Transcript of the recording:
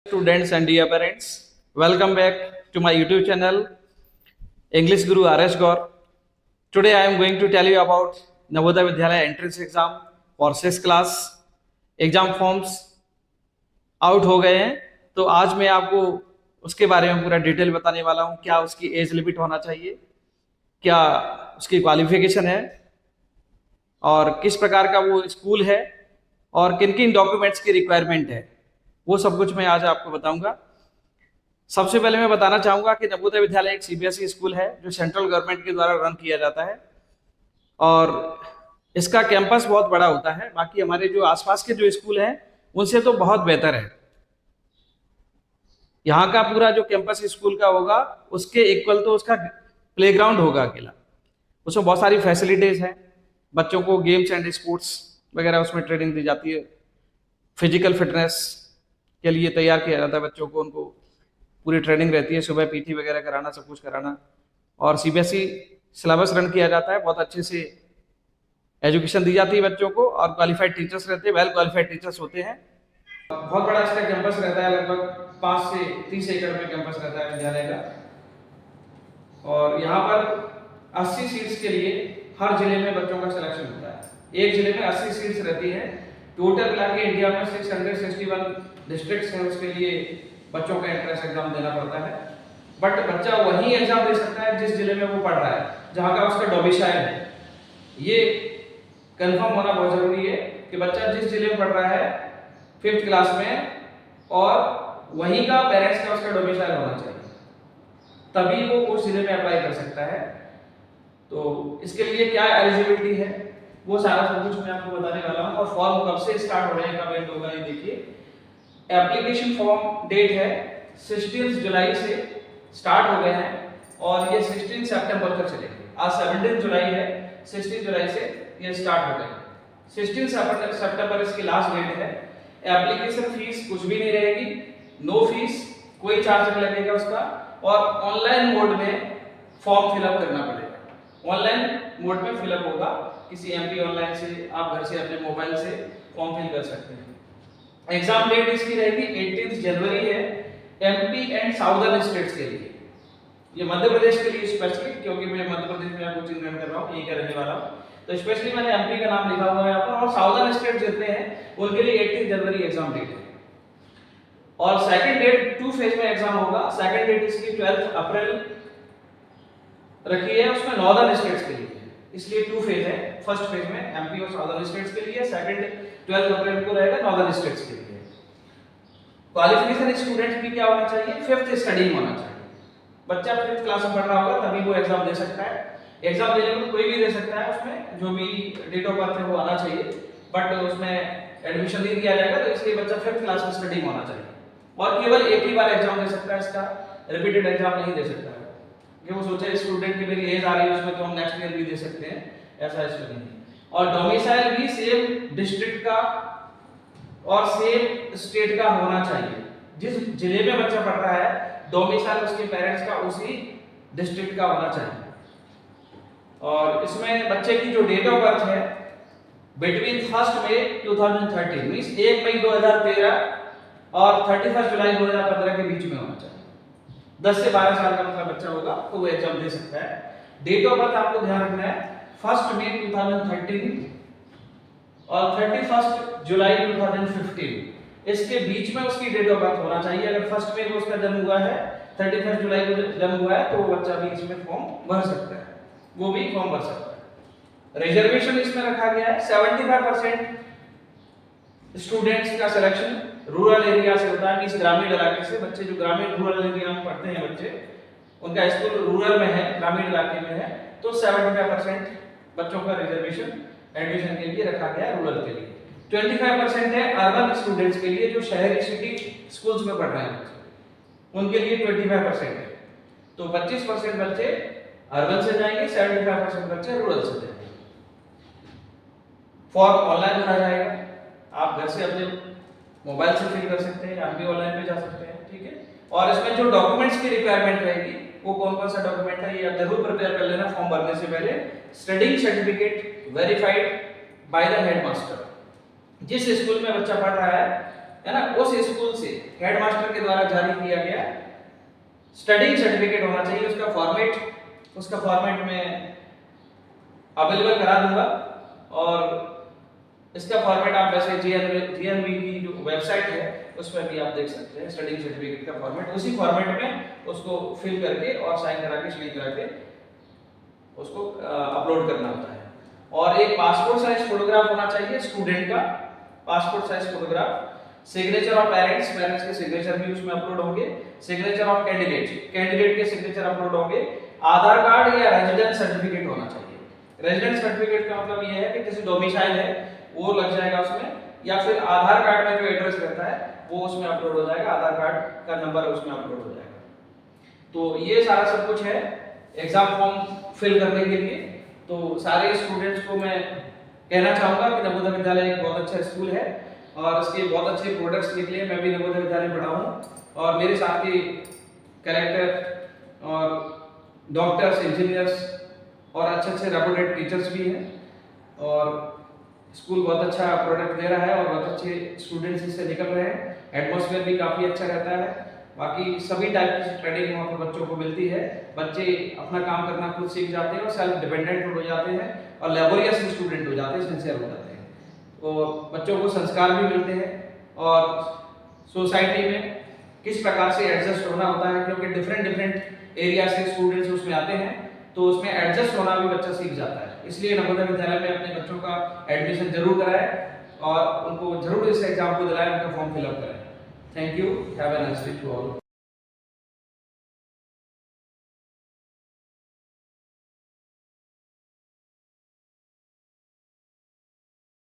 Students and dear parents, welcome back to my YouTube channel English Guru RS Gaur. Today I am going to tell you about Navodaya Vidyalaya entrance exam for 6th class. Exam forms out हो गए हैं, तो आज मैं आपको उसके बारे में पूरा डिटेल बताने वाला हूं। क्या उसकी एज लिमिट होना चाहिए, क्या उसकी क्वालिफिकेशन है और किस प्रकार का वो स्कूल है और किन किन डॉक्यूमेंट्स की रिक्वायरमेंट है, वो सब कुछ मैं आज आपको बताऊंगा। सबसे पहले मैं बताना चाहूंगा कि नवोदय विद्यालय एक सीबीएसई स्कूल है जो सेंट्रल गवर्नमेंट के द्वारा रन किया जाता है और इसका कैंपस बहुत बड़ा होता है। बाकी हमारे जो आसपास के जो स्कूल हैं उनसे तो बहुत बेहतर है। यहाँ का पूरा जो कैंपस स्कूल का होगा उसके इक्वल तो उसका प्लेग्राउंड होगा अकेला। उसमें बहुत सारी फैसिलिटीज हैं, बच्चों को गेम्स एंड स्पोर्ट्स वगैरह उसमें ट्रेनिंग दी जाती है। फिजिकल फिटनेस के लिए तैयार किया जाता है बच्चों को, उनको पूरी ट्रेनिंग रहती है, सुबह पीटी वगैरह कराना, सब कुछ कराना। और सीबीएसई सिलेबस रन किया जाता है, बहुत अच्छे से एजुकेशन दी जाती है बच्चों को और क्वालिफाइड टीचर्स रहते हैं, वेल क्वालिफाइड टीचर्स होते हैं। बहुत बड़ा इसका कैंपस रहता है, लगभग 5 से 30 एकड़ में कैंपस रहता है विद्यालय का। और यहाँ पर 80 सीट्स के लिए हर जिले में बच्चों का सिलेक्शन होता है। एक जिले में 80 सीट्स रहती है। टोटल मिला के इंडिया में 661 डिस्ट्रिक्ट्स हैं, उसके लिए बच्चों का एंट्रेंस एग्जाम देना पड़ता है। बट बच्चा वही एग्जाम दे सकता है जिस जिले में वो पढ़ रहा है, जहाँ का उसका डोमिसाइल है। ये कंफर्म होना बहुत जरूरी है कि बच्चा जिस जिले में पढ़ रहा है 5th क्लास में और वहीं का पेरेंट्स का उसका डोमिसाइल होना चाहिए, तभी वो उस जिले में अप्लाई कर सकता है। तो इसके लिए क्या एलिजिबिलिटी है वो सारा सब कुछ मैं आपको बताने वाला हूँ। और फॉर्म कब से स्टार्ट हो रहे हैं, कब एंड होगा, ये देखिए। एप्लीकेशन फॉर्म डेट है 16 जुलाई से स्टार्ट हो गए हैं और ये 16 सितंबर तक चलेंगे। आज 17 जुलाई है, 16 जुलाई से ये स्टार्ट हो गए। 16 सितंबर इसकी लास्ट डेट है। एप्लीकेशन फीस कुछ भी नहीं रहेगी, नो फीस, कोई चार्ज नहीं लगेगा उसका। और ऑनलाइन मोड में फॉर्म फिलअप करना पड़ेगा। ऑनलाइन मोड में फिलअप होगा, किसी एमपी ऑनलाइन से आप घर से अपने मोबाइल से फॉर्म फिल कर सकते हैं। एग्जाम डेट इसकी रहेगी 18 जनवरी है एमपी एंड साउदर्न स्टेट्स के लिए। ये मध्य प्रदेश के लिए स्पेशली, क्योंकि मैं मध्य प्रदेश में कोचिंग रन कर रहा हूँ, यही का रहने वाला हूँ, तो स्पेशली मैंने एमपी का नाम लिखा हुआ है यहाँ पर। और साउदर्न स्टेट जितने हैं उनके लिए 18 जनवरी एग्जाम डेट है। और सेकंड डेट 2 फेज में एग्जाम होगा। सेकंड डेट इसकी 12 अप्रैल रखी है, उसमें नॉर्दर्न स्टेट्स के लिए, इसलिए 2 फेज है। फर्स्ट फेज में एमपी और साउदर्न स्टेट्स के लिए, सेकंड 12 अप्रैल को रहेगा नॉर्दर्न स्टेट्स के लिए। क्वालिफिकेशन स्टूडेंट की क्या होना चाहिए, 5th स्टडी होना चाहिए। बच्चा 5th क्लास में पढ़ रहा होगा तभी वो एग्जाम दे सकता है। एग्जाम देने में कोई भी दे सकता है, उसमें जो भी डेट ऑफ बर्थ है वो आना चाहिए, बट उसमें एडमिशन नहीं दिया जाएगा, तो इसलिए बच्चा 5th क्लास में स्टडी होना चाहिए। और केवल एक ही बार एग्जाम दे सकता है, इसका रिपीटेड एग्जाम नहीं दे सकता है। कि वो सोचे स्टूडेंट की मेरी एज आ रही है उसमें तो हम नेक्स्ट ईयर भी दे सकते हैं, ऐसा इसमें नहीं। और डोमिसाइल भी सेम डिस्ट्रिक्ट का और सेम स्टेट का होना चाहिए। जिस जिले में बच्चा पढ़ रहा है डोमिसाइल उसके पेरेंट्स का उसी डिस्ट्रिक्ट का होना चाहिए। और इसमें बच्चे की जो डेट ऑफ बर्थ है बिटवीन 1 मई 2013 मींस 1 मई 2013 और 31 जुलाई 2015 के बीच में होना चाहिए। 10 से 12 साल का मतलब बच्चा होगा तो वो एग्जाम दे सकता है। डेट ऑफ बर्थ आपको ध्यान रखना है 1 मई 2013 और 31 जुलाई 2015, इसके बीच में उसकी डेट ऑफ बर्थ होना चाहिए। अगर 1 मई को उसका जन्म हुआ है, 31 जुलाई को जन्म हुआ है, तो वो बच्चा भी इसमें फॉर्म भर सकता है, वो भी फॉर्म भर सकता है। रिजर्वेशन इसमें रखा गया है 75% स्टूडेंट्स का सिलेक्शन रूरल एरिया से होता है, इस ग्रामीण इलाके से। बच्चे जो ग्रामीण रूरल एरिया में पढ़ते हैं बच्चे, उनका स्कूल रूरल में है, ग्रामीण इलाके में है, तो 75% बच्चों का रिजर्वेशन एडमिशन के लिए रखा गया है रूरल के लिए। 25% है अर्बन स्टूडेंट्स के लिए, जो शहरी सिटी स्कूल्स में पढ़ रहे हैं बच्चे, उनके लिए 25% है। तो 25% बच्चे अर्बन से जाएंगे, 75% बच्चे रूरल से जाएंगे। फॉर्म ऑनलाइन भरा जाएगा, आप घर से अपने मोबाइल से फिल कर सकते हैं, आप भी ऑनलाइन पे जा सकते हैं, ठीक है। और इसमें जो डॉक्यूमेंट्स की रिक्वायरमेंट रहेगी वो कौन कौन सा डॉक्यूमेंट है, ये आप जरूर प्रिपेयर कर लेना फॉर्म भरने से पहले। Study certificate verified by the headmaster. जिस स्कूल में बच्चा पढ़ रहा है है ना, उस स्कूल से हेडमास्टर के द्वारा जारी किया गया स्टडी सर्टिफिकेट होना चाहिए। उसका फॉर्मेट मैं अवेलेबल करा दूंगा, और इसका फॉर्मेट आप वैसे जीएनवी की जो वेबसाइट है उसमें भी आप देख सकते हैं। स्टडी सर्टिफिकेट का फॉर्मेट उसी फॉर्मेट में उसको फिल करके और साइन करा के सील करा के उसको अपलोड करना होता है। और एक पासपोर्ट साइज फोटोग्राफ होना चाहिए स्टूडेंट का, passport size photograph, signature of parents के सिग्नेचर भी उसमें अपलोड होंगे, सिग्नेचर ऑफ कैंडिडेट के सिग्नेचर अपलोड होंगे, आधार कार्ड या रेजिडेंस सर्टिफिकेट होना चाहिए। रेजिडेंस सर्टिफिकेट का मतलब ये है कि किसी डोमिसाइल है वो लग जाएगा उसमें, या फिर आधार कार्ड में जो एड्रेस रहता है वो उसमें अपलोड हो जाएगा, आधार कार्ड का नंबर उसमें अपलोड हो जाएगा। तो ये सारा सब कुछ है एग्जाम फॉर्म फिल करने के लिए। तो सारे स्टूडेंट्स को मैं कहना चाहूँगा कि नवोदय विद्यालय एक बहुत अच्छा स्कूल है और इसके बहुत अच्छे प्रोडक्ट्स निकले। मैं भी नवोदय विद्यालय पढ़ा हूँ और मेरे साथ के कलेक्टर और डॉक्टर्स, इंजीनियर्स और अच्छे रेपुटेड टीचर्स भी हैं, और स्कूल बहुत अच्छा प्रोडक्ट दे रहा है और बहुत अच्छे स्टूडेंट्स इससे निकल रहे हैं। एटमॉस्फेयर भी काफ़ी अच्छा रहता है। बाकी सभी टाइप की ट्रेनिंग वहाँ पर बच्चों को मिलती है। बच्चे अपना काम करना खुद सीख जाते हैं और सेल्फ डिपेंडेंट हो जाते हैं और लेबोरियस स्टूडेंट हो जाते हैं, सिंसियर हो जाते हैं। तो बच्चों को संस्कार भी मिलते हैं और सोसाइटी में किस प्रकार से एडजस्ट होना होता है, क्योंकि डिफरेंट एरिया से स्टूडेंट्स उसमें आते हैं, तो उसमें एडजस्ट होना भी बच्चा सीख जाता है। इसलिए नवोदय विद्यालय में अपने बच्चों का एडमिशन जरूर कराएं और उनको जरूर इस एग्जाम को दिलाएं, उनका फॉर्म फिलअप करें। Thank you, have a nice day to all.